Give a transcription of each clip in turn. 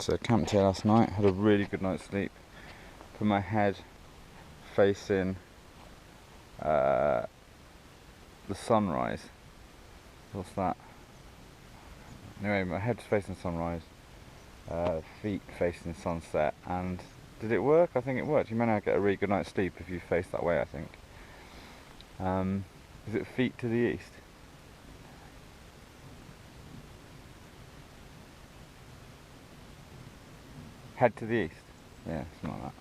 So camped here last night, had a really good night's sleep. Put my head facing the sunrise. What's that? Anyway, my head's facing sunrise, feet facing sunset, and did it work? I think it worked. You may not get a really good night's sleep if you face that way, I think. Is it feet to the east? Head to the east? Yeah, something like that.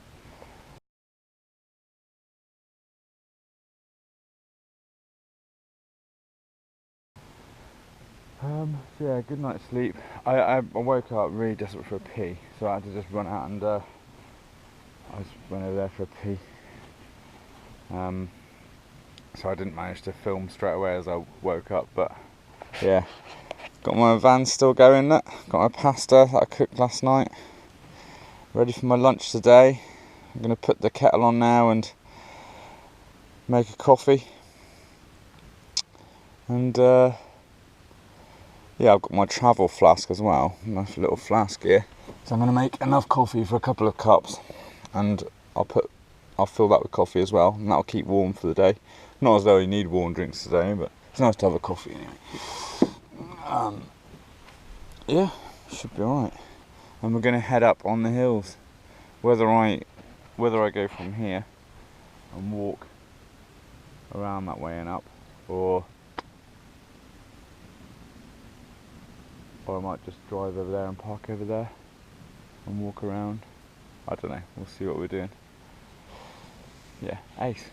So yeah, good night's sleep. I woke up really desperate for a pee, so I had to just run out and I just went over there for a pee. So I didn't manage to film straight away as I woke up, but yeah. Got my van still going, got my pasta that I cooked last night. Ready for my lunch today. I'm going to put the kettle on now and make a coffee. And yeah, I've got my travel flask as well, nice little flask here. So I'm going to make enough coffee for a couple of cups, and I'll fill that with coffee as well, and that'll keep warm for the day. Not as though you need warm drinks today, but it's nice to have a coffee anyway. Yeah, should be alright. And we're going to head up on the hills. Whether I go from here and walk around that way and up, or I might just drive over there and park over there and walk around. I don't know, we'll see what we're doing. Yeah, ace.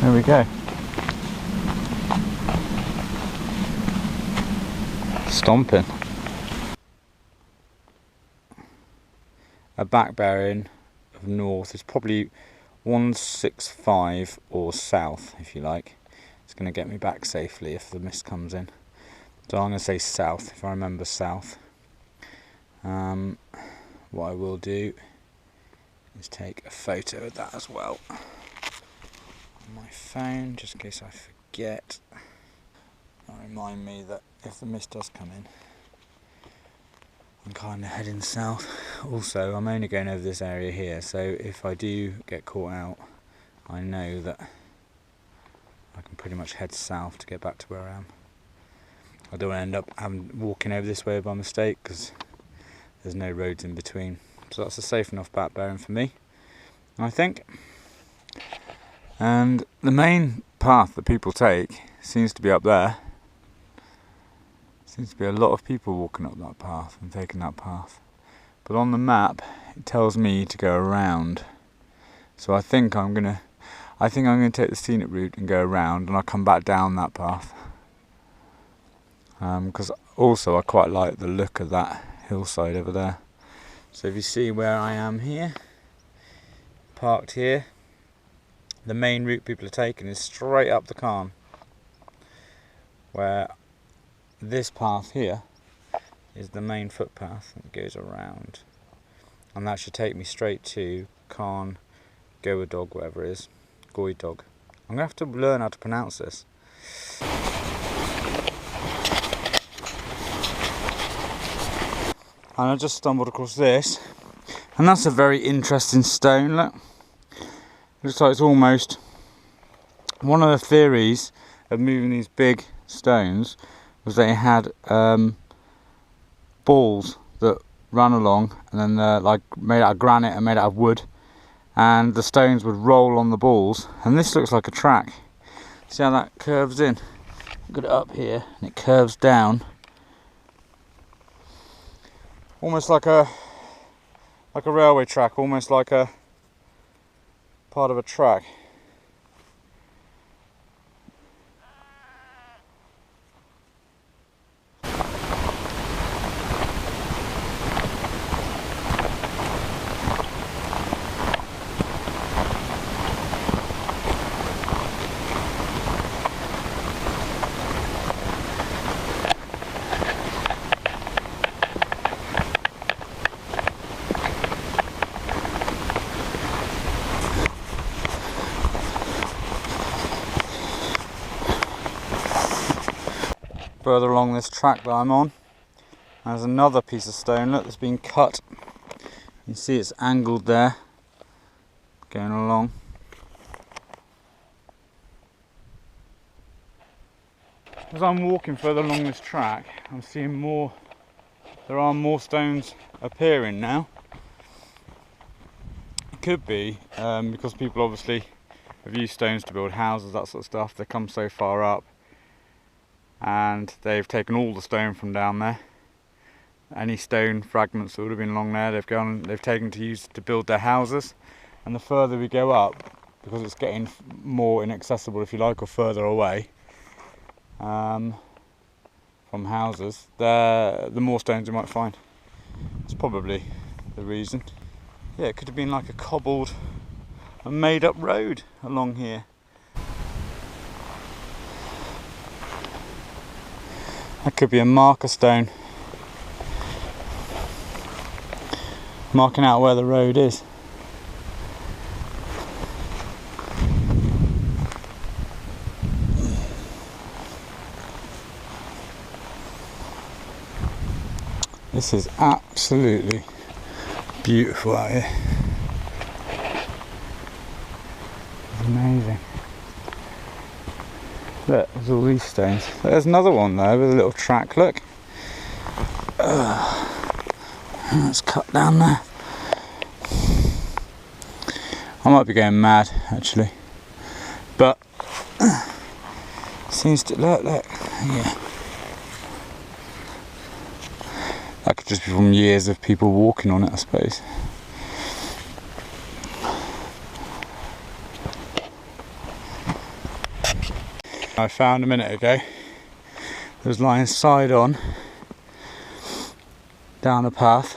There we go. Stomping. A back bearing of north is probably 165 or south, if you like. It's going to get me back safely if the mist comes in. So I'm going to say south, if I remember south. What I will do is take a photo of that as well. My phone, just in case I forget. That'll remind me that if the mist does come in, I'm kind of heading south. Also, I'm only going over this area here, so if I do get caught out, I know that I can pretty much head south to get back to where I am. I don't end up walking over this way by mistake, because there's no roads in between. So that's a safe enough back bearing for me, I think. And the main path that people take seems to be up there. Seems to be a lot of people walking up that path and taking that path. But on the map, it tells me to go around. So I think I'm gonna take the scenic route and go around, and I'll come back down that path. Because also I quite like the look of that hillside over there. So if you see where I am here, parked here, the main route people are taking is straight up the Carn, where this path here is the main footpath that goes around, and that should take me straight to Carn Goedog, whatever it is, Goedog. I'm going to have to learn how to pronounce this. And I just stumbled across this, and that's a very interesting stone. Look, looks like it's almost one of the theories of moving these big stones was they had balls that ran along, and then they're like made out of granite and made out of wood, and the stones would roll on the balls. And this looks like a track. See how that curves in? Got it up here and it curves down, almost like a railway track, almost like a part of a track. further along this track that I'm on, there's another piece of stone, look, that's been cut. You can see it's angled there, going along. As I'm walking further along this track, I'm seeing more, there are more stones appearing now. It could be because people obviously have used stones to build houses, that sort of stuff. They come so far up and they've taken all the stone from down there. Any stone fragments that would have been along there, they've taken to use to build their houses. And the further we go up, because it's getting more inaccessible, if you like, or further away from houses, the more stones you might find. That's probably the reason. Yeah, it could have been like a cobbled, a made up road along here. That could be a marker stone, marking out where the road is. This is absolutely beautiful out here. It's amazing. Look, there's all these stones. There's another one though with a little track, look. That's cut down there. I might be going mad actually. But seems to look, yeah. That could just be from years of people walking on it, I suppose. I found a minute ago, it was lying side on down a path.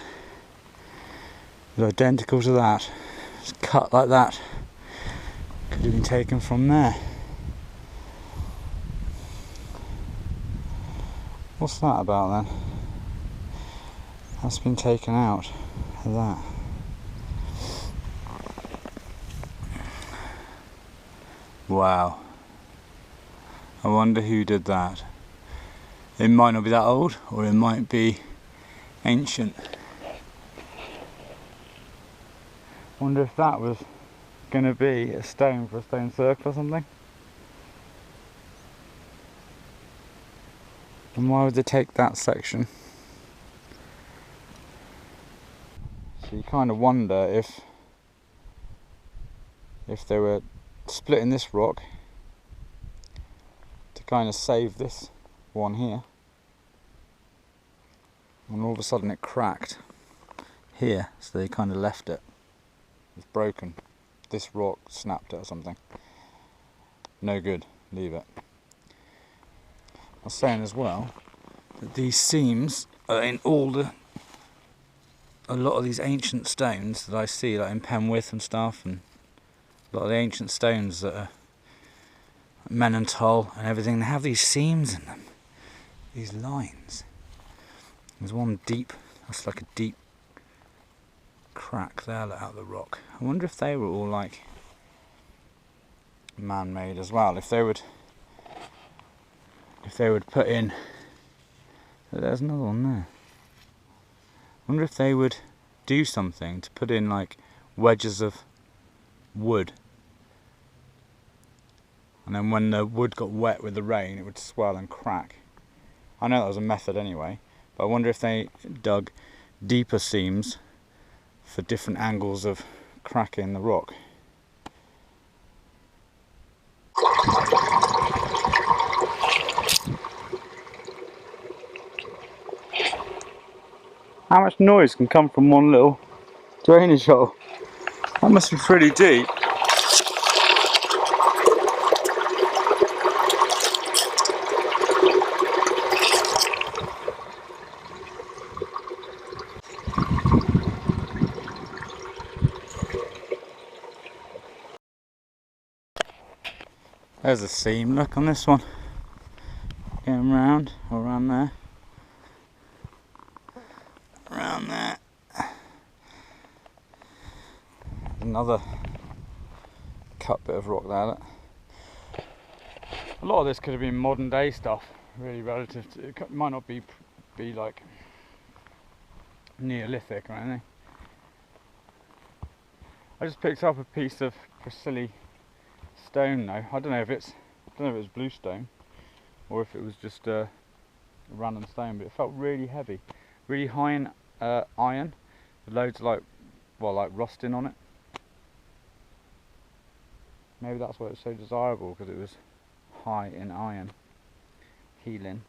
It was identical to that. It's cut like that. Could have been taken from there. What's that about then? That's been taken out of that. Wow. I wonder who did that. It might not be that old, or it might be ancient. Wonder if that was going to be a stone for a stone circle or something. And why would they take that section? So you kind of wonder if they were splitting this rock to kind of save this one here, and all of a sudden it cracked here, so they kind of left it. It's broken. This rock snapped it or something. No good. Leave it. I was saying as well that these seams are in a lot of these ancient stones that I see, like in Penwith and stuff, and a lot of the ancient stones that are Menontal and everything, they have these seams in them, these lines. There's one deep, that's like a deep crack there out of the rock. I wonder if they were all like man-made as well. If they would put in, there's another one there. I wonder if they would do something to put in like wedges of wood, and then when the wood got wet with the rain it would swell and crack. I know that was a method anyway, but I wonder if they dug deeper seams for different angles of cracking the rock. How much noise can come from one little drainage hole? That must be pretty deep. There's a seam, look on this one. Going round, or around there. Around there. Another cut bit of rock there. Look. A lot of this could have been modern day stuff, really relative to, it might not be like neolithic or anything. I just picked up a piece of Preseli stone though. I don't know if it was bluestone or if it was just a random stone, but it felt really heavy, really high in iron, with loads of like rusting on it. Maybe that's why it's so desirable, because it was high in iron, healing.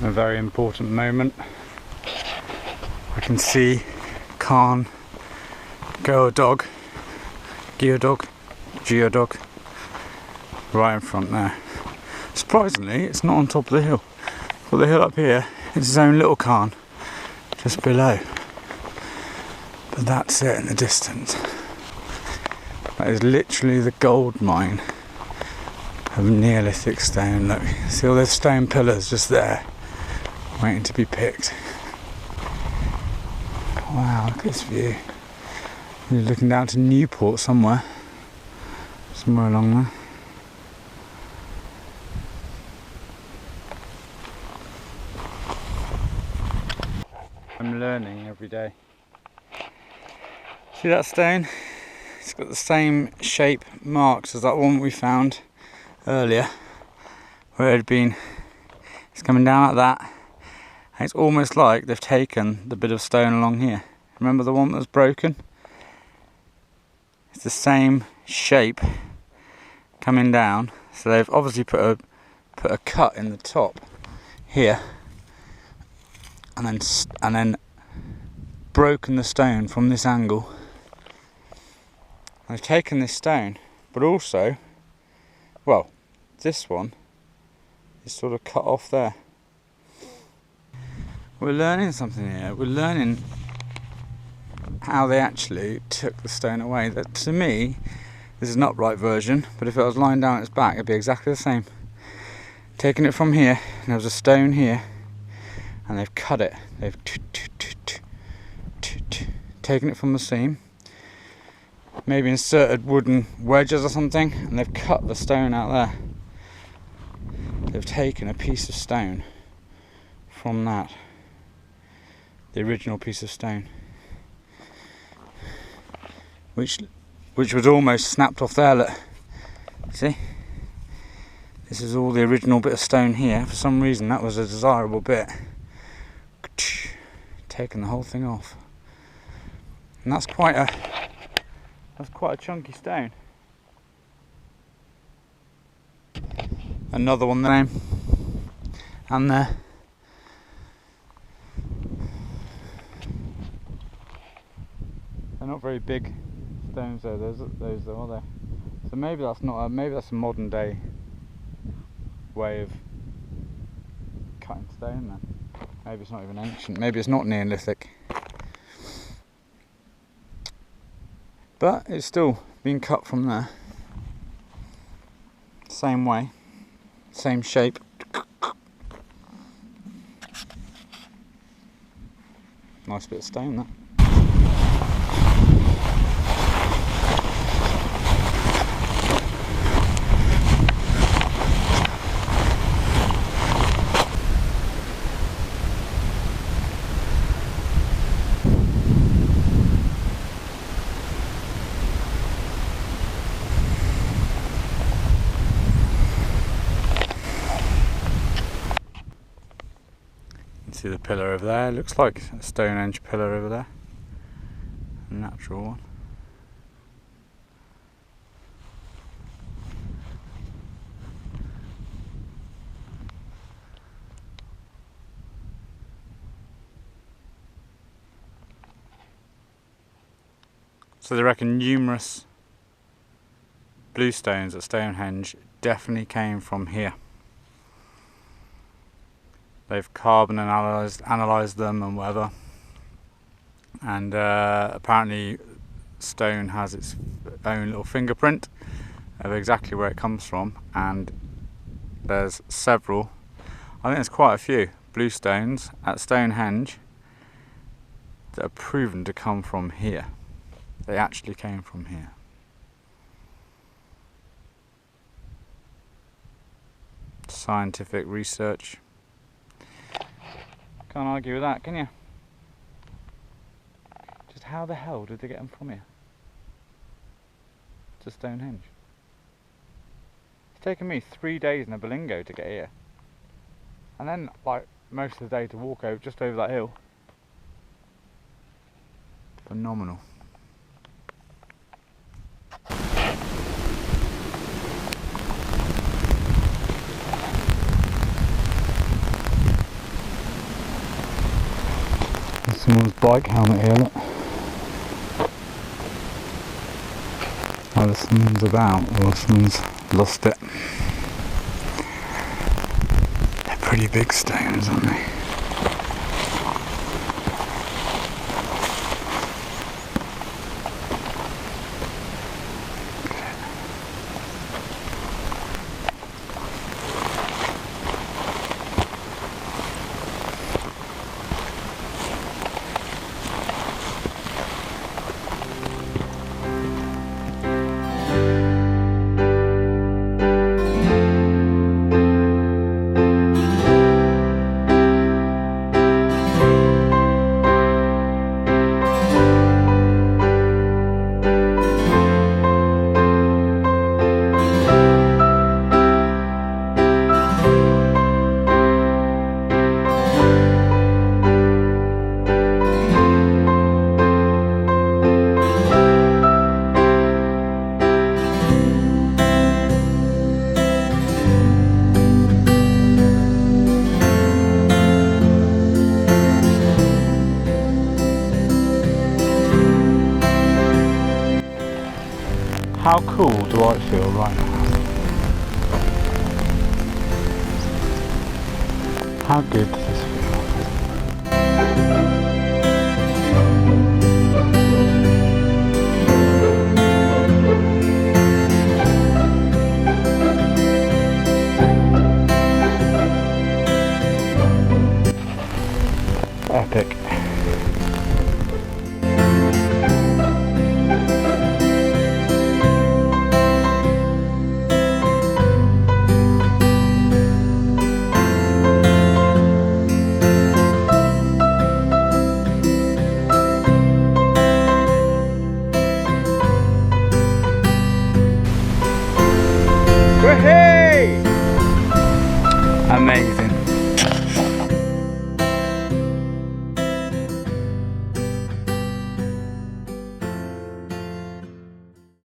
A very important moment. I can see Carn Goedog, right in front there. Surprisingly, it's not on top of the hill. But the hill up here is its own little cairn, just below. But that's it in the distance. That is literally the gold mine of Neolithic stone. Look, see all those stone pillars just there, waiting to be picked. Wow, look at this view. You're looking down to Newport somewhere along there. I'm learning every day. See that stone? It's got the same shape marks as that one we found earlier, where it had been. It's coming down like that. And it's almost like they've taken the bit of stone along here. Remember the one that was broken? It's the same shape coming down. So they've obviously put a cut in the top here, and then broken the stone from this angle. They've taken this stone, but also, well, this one is sort of cut off there. We're learning something here. We're learning how they actually took the stone away. That, to me, this is an upright version, but if it was lying down its back, it'd be exactly the same. Taking it from here, and there was a stone here, and they've cut it. They've taken it from the seam, maybe inserted wooden wedges or something, and they've cut the stone out there. They've taken a piece of stone from that. The original piece of stone, which was almost snapped off there. Look, see, this is all the original bit of stone here. For some reason, that was a desirable bit. Taking the whole thing off, and that's quite a chunky stone. Another one there, and there. They're not very big stones though, those though, are they? So maybe that's not maybe that's a modern day way of cutting stone then. Maybe it's not even ancient, maybe it's not Neolithic. But it's still being cut from there. Same way, same shape. Nice bit of stone that. See the pillar over there, it looks like a Stonehenge pillar over there, a natural one. So they reckon numerous bluestones at Stonehenge definitely came from here. They've carbon analysed them and whatever, and apparently stone has its own little fingerprint of exactly where it comes from, and there's several, I think there's quite a few bluestones at Stonehenge that are proven to come from here. They actually came from here. Scientific research. Can't argue with that, can you? Just how the hell did they get them from here to Stonehenge? It's taken me 3 days in a Berlingo to get here, and then like most of the day to walk over just over that hill. Phenomenal. There's someone's bike helmet here, look. Either someone's about or someone's lost it. They're pretty big stones, aren't they? How cool do I feel right now? How good does this feel? Epic. Amazing.